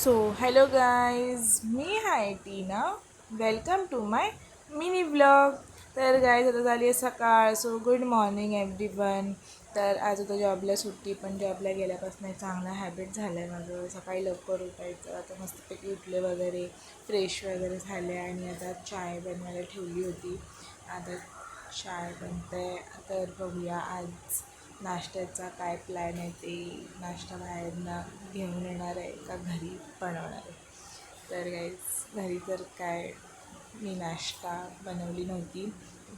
So hello guys, मी आहे Tina. Welcome to my mini blog. तर गाईज आता झाली आहे सकाळ. So good morning everyone. तर आज आता जॉबला सुट्टी, पण जॉबला गेल्यापासून एक चांगला हॅबिट झालं आहे माझं सकाळी लवकर उठायचं. आता मस्तपैकी उठले वगैरे, फ्रेश वगैरे झाले आणि आता चाय बनवायला ठेवली होती. आता चाय बनते. तर बघूया आज नाश्त्याचा काय प्लॅन आहे. ते नाश्ता बाहेरनं घेऊन येणार आहे का घरी बनवणार आहे. तर गाईज घरी तर काय मी नाश्ता बनवली नव्हती,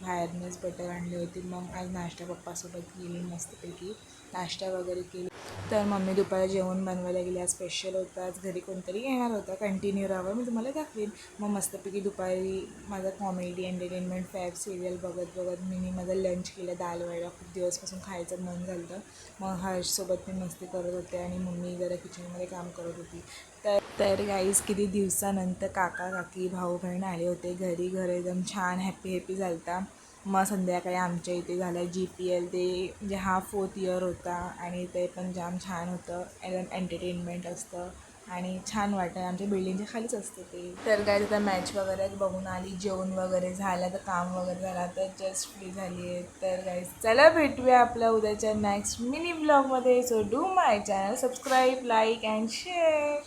बाहेरनंच बटर आणली होती. मग आज नाश्ता पप्पासोबत गेली, मस्तपैकी नाश्ता वगैरे केली. तर मम्मी दुपारी जेवण बनवायला गेली. आज स्पेशल होतं, आज घरी कोणतरी येणार होतं. कंटिन्यू राहावं, मी तुम्हाला दाखवेन. मग मस्तपैकी दुपारी माझा कॉमेडी एंटरटेनमेंट फॅब सिरियल बघत बघत मी माझं लंच केलं. दाल वडा खूप दिवसपासून खायचं मन झालं होतं. मग हर्षसोबत मी मस्ती करत होते आणि मम्मी जरा किचनमध्ये काम करत होती. तर गाईज किती दिवसानंतर काका काकी भाऊ बहीण आले होते घरी. घर एकदम छान हॅपी झालं होता. मग संध्याकाळी आमच्या इथे झालं GPL, ते म्हणजे हा 4th इयर होता आणि ते पण जाम छान होतं. एकदम एंटरटेनमेंट असतं आणि छान वाटतं. आमच्या बिल्डिंगच्या खालीच असतं ते. तर काय तिथं मॅच वगैरे बघून आली, जेवण वगैरे झालं, तर काम वगैरे झालं, तर जस्ट फ्री झाली आहे. तर गाईज चला भेटूया आपल्या उद्याच्या नेक्स्ट मिनी ब्लॉगमध्ये. So do my channel subscribe, like and share.